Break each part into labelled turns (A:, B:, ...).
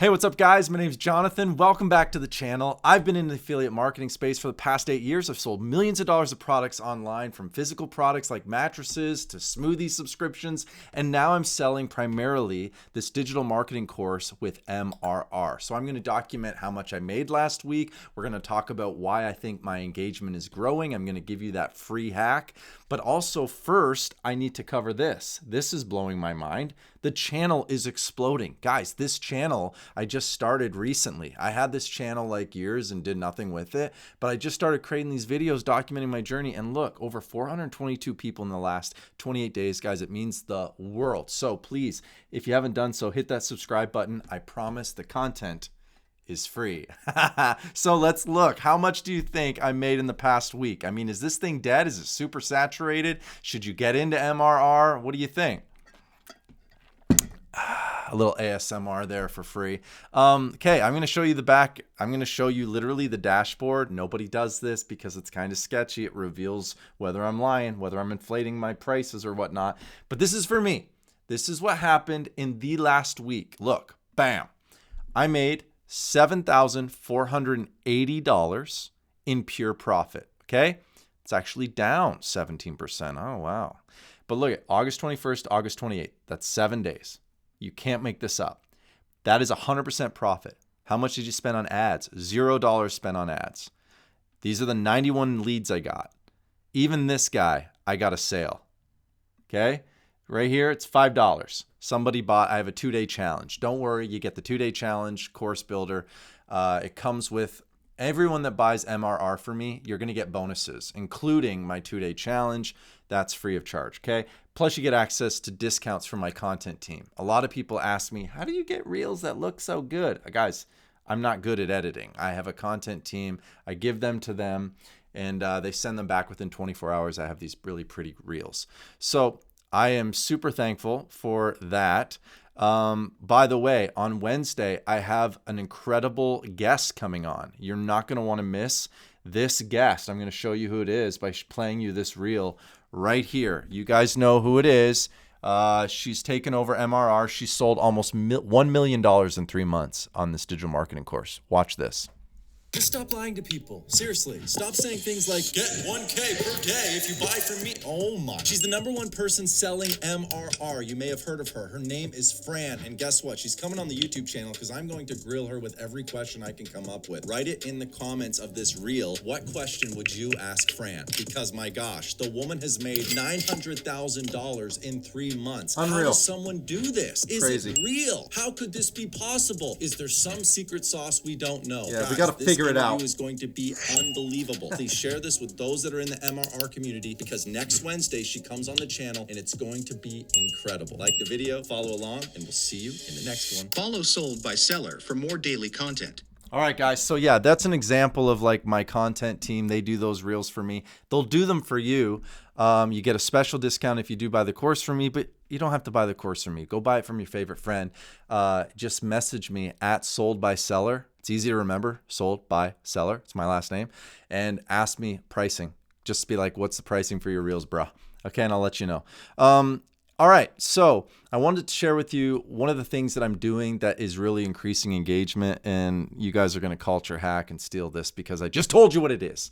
A: Hey, what's up guys? My name is Jonathan. Welcome back to the channel. I've been in the affiliate marketing space for the past 8 years. I've sold millions of dollars of products online, from physical products like mattresses to smoothie subscriptions. And now I'm selling primarily this digital marketing course with MRR. So I'm going to document how much I made last week. We're going to talk about why I think my engagement is growing. I'm going to give you that free hack. But also first, I need to cover this. This is blowing my mind. The channel is exploding. Guys, this channel I just started recently. I had this channel like years and did nothing with it, but I just started creating these videos documenting my journey, and look, over 422 people in the last 28 days, guys. It means the world. So please, if you haven't done so, hit that subscribe button. I promise the content is free. So let's look. How much do you think I made in the past week? I mean, is this thing dead? Is it super saturated? Should you get into MRR? What do you think? A little ASMR there for free. Okay, I'm going to show you the back. I'm going to show you literally the dashboard. Nobody does this because it's kind of sketchy. It reveals whether I'm lying, whether I'm inflating my prices or whatnot. But this is for me. This is what happened in the last week. Look, bam. I made $7,480 in pure profit. Okay, it's actually down 17%. Oh, wow. But look at August 21st, August 28th. That's 7 days. You can't make this up. That is 100% profit. How much did you spend on ads? $0 spent on ads. These are the 91 leads I got. Even this guy, I got a sale. Okay? Right here, it's $5. Somebody bought, I have a 2-day challenge. Don't worry, you get the 2-day challenge course builder. It comes with everyone that buys MRR for me. You're going to get bonuses, including my 2-day challenge. That's free of charge. Okay. Plus you get access to discounts from my content team. A lot of people ask me, how do you get reels that look so good? Guys, I'm not good at editing. I have a content team. I give them to them and they send them back within 24 hours. I have these really pretty reels. So I am super thankful for that. By the way, on Wednesday, I have an incredible guest coming on. You're not going to want to miss this guest. I'm going to show you who it is by playing you this reel right here. You guys know who it is. She's taken over MRR. She sold almost $1 million in 3 months on this digital marketing course. Watch this.
B: Just stop lying to people. Seriously. Stop saying things like, get 1K per day if you buy from me. Oh my. She's the #1 person selling MRR. You may have heard of her. Her name is Fran. And guess what? She's coming on the YouTube channel because I'm going to grill her with every question I can come up with. Write it in the comments of this reel. What question would you ask Fran? Because my gosh, the woman has made $900,000 in 3 months.
A: Unreal.
B: How does someone do this? Is
A: Crazy.
B: it real? How could this be possible? Is there some secret sauce we don't know?
A: Yeah,
B: Guys,
A: we got to figure it out.
B: is going to be unbelievable. Please share this with those that are in the MRR community because next Wednesday she comes on the channel and it's going to be incredible. Like the video, follow along, and we'll see you in the next one.
C: Follow Sold by Seller for more daily content.
A: All right, guys. So yeah, that's an example of like my content team. They do those reels for me. They'll do them for you. You get a special discount if you do buy the course from me, but you don't have to buy the course from me. Go buy it from your favorite friend. Just message me at Sold by Seller. It's easy to remember. Sold by Seller. It's my last name. And ask me pricing. Just be like, what's the pricing for your reels, bro? Okay, and I'll let you know. All right, so I wanted to share with you one of the things that I'm doing that is really increasing engagement, and you guys are going to culture hack and steal this because I just told you what it is.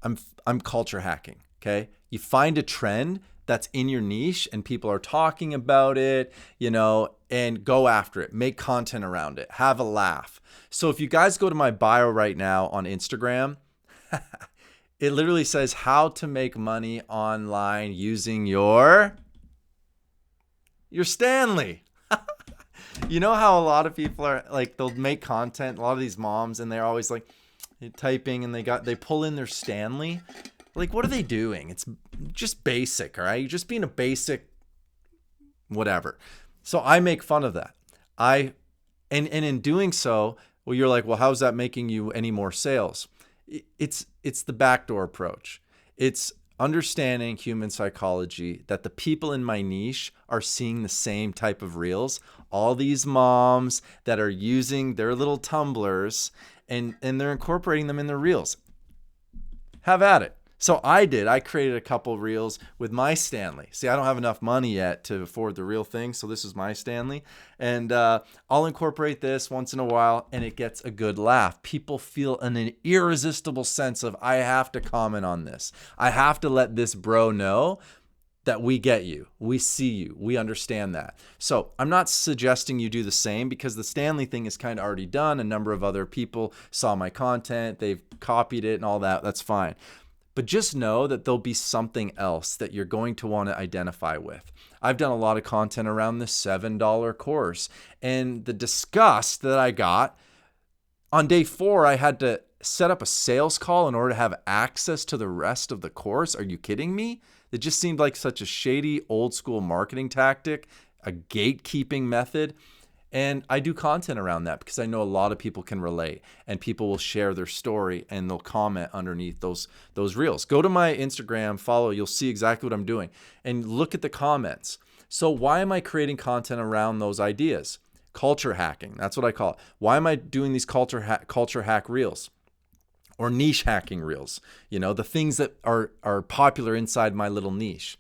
A: I'm culture hacking, okay? You find a trend that's in your niche and people are talking about it, you know, and go after it. Make content around it. Have a laugh. So if you guys go to my bio right now on Instagram, it literally says how to make money online using your Stanley. You know how a lot of people are like, they'll make content, a lot of these moms, and they're always like typing and they pull in their Stanley. Like, what are they doing? It's just basic, all right? You're just being a basic whatever. So I make fun of that. And in doing so, well, you're like, well, how's that making you any more sales? It's the backdoor approach. It's understanding human psychology, that the people in my niche are seeing the same type of reels. All these moms that are using their little tumblers and they're incorporating them in their reels. Have at it. So I created a couple reels with my Stanley. See, I don't have enough money yet to afford the real thing, so this is my Stanley. And I'll incorporate this once in a while, and it gets a good laugh. People feel an irresistible sense of, I have to comment on this. I have to let this bro know that we get you, we see you, we understand that. So I'm not suggesting you do the same, because the Stanley thing is kind of already done. A number of other people saw my content, they've copied it and all that. That's fine. But just know that there'll be something else that you're going to want to identify with. I've done a lot of content around the $7 course, and the disgust that I got on day 4, I had to set up a sales call in order to have access to the rest of the course. Are you kidding me? It just seemed like such a shady old school marketing tactic, a gatekeeping method. And I do content around that because I know a lot of people can relate, and people will share their story and they'll comment underneath those reels. Go to my Instagram, follow, you'll see exactly what I'm doing, and look at the comments. So why am I creating content around those ideas? Culture hacking, that's what I call it. Why am I doing these culture hack reels? Or niche hacking reels, the things that are popular inside my little niche.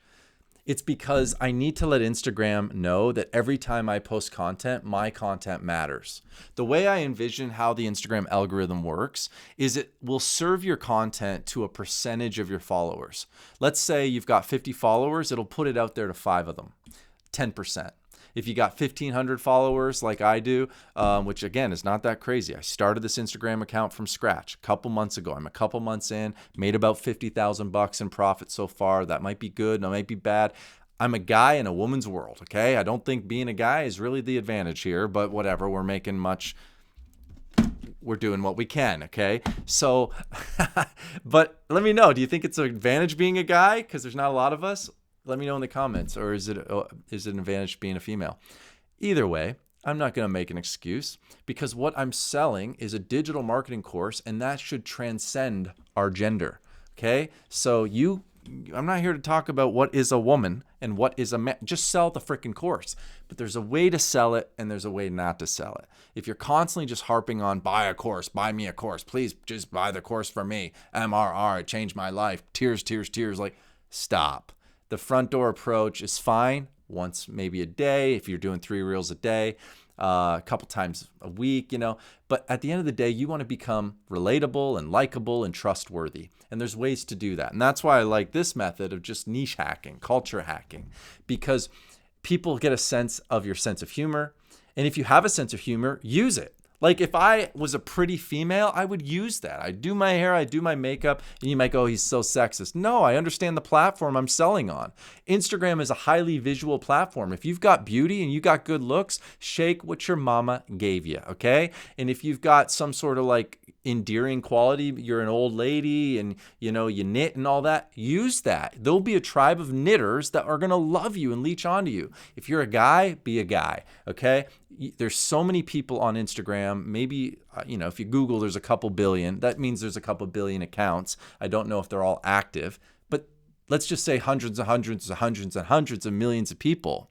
A: It's because I need to let Instagram know that every time I post content, my content matters. The way I envision how the Instagram algorithm works is it will serve your content to a percentage of your followers. Let's say you've got 50 followers, it'll put it out there to 5 of them, 10%. If you got 1,500 followers like I do, which again is not that crazy. I started this Instagram account from scratch a couple months ago. I'm a couple months in, made about $50,000 in profit so far. That might be good, that might be bad. I'm a guy in a woman's world, okay? I don't think being a guy is really the advantage here, but whatever, we're doing what we can, okay? So, but let me know, do you think it's an advantage being a guy because there's not a lot of us? Let me know in the comments. Or is it an advantage being a female? Either way, I'm not going to make an excuse, because what I'm selling is a digital marketing course, and that should transcend our gender. Okay? So I'm not here to talk about what is a woman and what is a man. Just sell the freaking course. But there's a way to sell it, and there's a way not to sell it. If you're constantly just harping on, buy a course, buy me a course, please just buy the course for me. MRR, it changed my life. Tears, tears, tears. Like, stop. The front door approach is fine once, maybe a day, if you're doing 3 reels a day, a couple times a week, But at the end of the day, you want to become relatable and likable and trustworthy. And there's ways to do that. And that's why I like this method of just niche hacking, culture hacking, because people get a sense of your sense of humor. And if you have a sense of humor, use it. Like if I was a pretty female, I would use that. I do my hair, I do my makeup, and you might go, he's so sexist. No, I understand the platform I'm selling on. Instagram is a highly visual platform. If you've got beauty and you got good looks, shake what your mama gave you, okay? And if you've got some sort of like endearing quality, you're an old lady and you knit and all that, use that. There'll be a tribe of knitters that are going to love you and leech onto you. If you're a guy, be a guy, okay? There's so many people on Instagram. Maybe, if you Google, there's a couple billion. That means there's a couple billion accounts. I don't know if they're all active, but let's just say hundreds and hundreds and hundreds and hundreds of millions of people.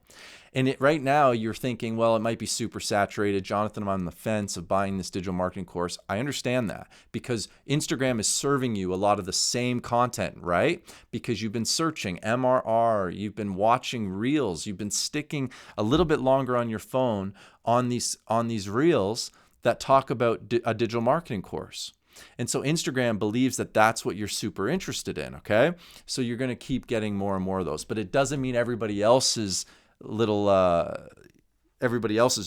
A: And right now you're thinking, well, it might be super saturated. Jonathan, I'm on the fence of buying this digital marketing course. I understand that, because Instagram is serving you a lot of the same content, right? Because you've been searching MRR, you've been watching reels, you've been sticking a little bit longer on your phone on these reels that talk about a digital marketing course. And so Instagram believes that that's what you're super interested in, okay? So you're going to keep getting more and more of those, but it doesn't mean everybody else's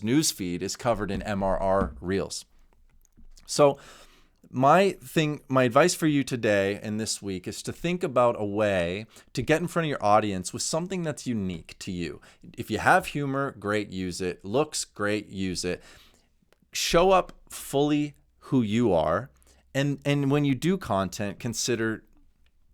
A: news feed is covered in MRR reels. So my advice for you today and this week is to think about a way to get in front of your audience with something that's unique to you. If you have humor, great, use it. Looks, great, use it. Show up fully who you are. And when you do content, consider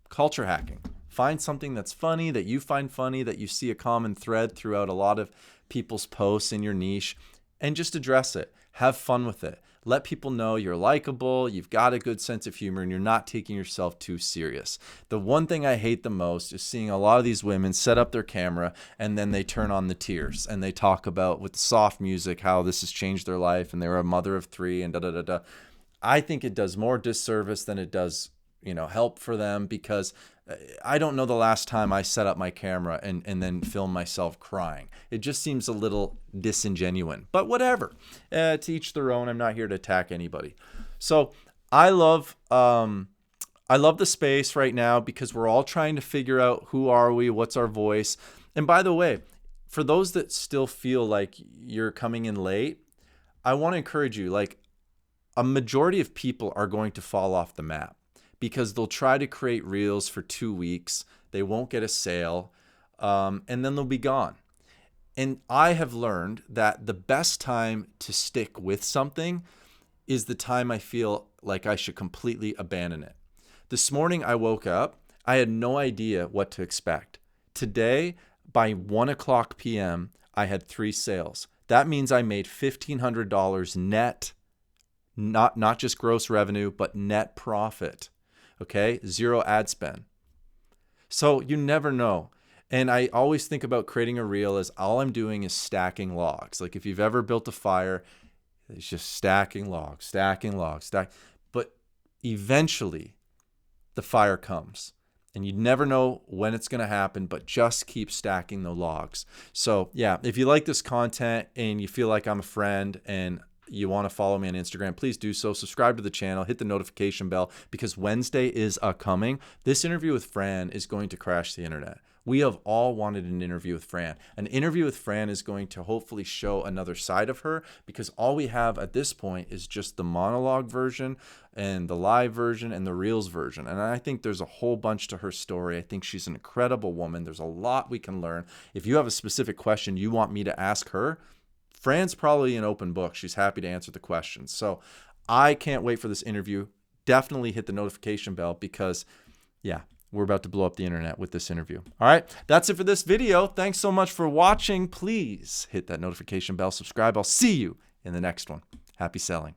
A: culture hacking. Find something that's funny, that you find funny, that you see a common thread throughout a lot of people's posts in your niche, and just address it. Have fun with it. Let people know you're likable, you've got a good sense of humor, and you're not taking yourself too serious. The one thing I hate the most is seeing a lot of these women set up their camera and then they turn on the tears and they talk about with soft music how this has changed their life and they were a mother of 3 and da-da-da-da. I think it does more disservice than it does help for them, because I don't know the last time I set up my camera and then film myself crying. It just seems a little disingenuous, but whatever. To each their own. I'm not here to attack anybody. So I love the space right now because we're all trying to figure out who are we, what's our voice. And by the way, for those that still feel like you're coming in late, I want to encourage you, like, a majority of people are going to fall off the map because they'll try to create reels for 2 weeks. They won't get a sale, and then they'll be gone. And I have learned that the best time to stick with something is the time I feel like I should completely abandon it. This morning I woke up, I had no idea what to expect. Today, by 1:00 p.m., I had 3 sales. That means I made $1,500 net, not just gross revenue, but net profit. Okay, 0 ad spend. So you never know. And I always think about creating a reel as all I'm doing is stacking logs. Like if you've ever built a fire, it's just stacking logs. But eventually the fire comes. And you never know when it's going to happen, but just keep stacking the logs. So yeah, if you like this content and you feel like I'm a friend and you want to follow me on Instagram, please do so. Subscribe to the channel, hit the notification bell, because Wednesday is coming. This interview with Fran is going to crash the internet. We have all wanted an interview with Fran. An interview with Fran is going to hopefully show another side of her, because all we have at this point is just the monologue version and the live version and the Reels version. And I think there's a whole bunch to her story. I think she's an incredible woman. There's a lot we can learn. If you have a specific question you want me to ask her, Fran's probably an open book. She's happy to answer the questions. So I can't wait for this interview. Definitely hit the notification bell because, yeah, we're about to blow up the internet with this interview. All right, that's it for this video. Thanks so much for watching. Please hit that notification bell, subscribe. I'll see you in the next one. Happy selling.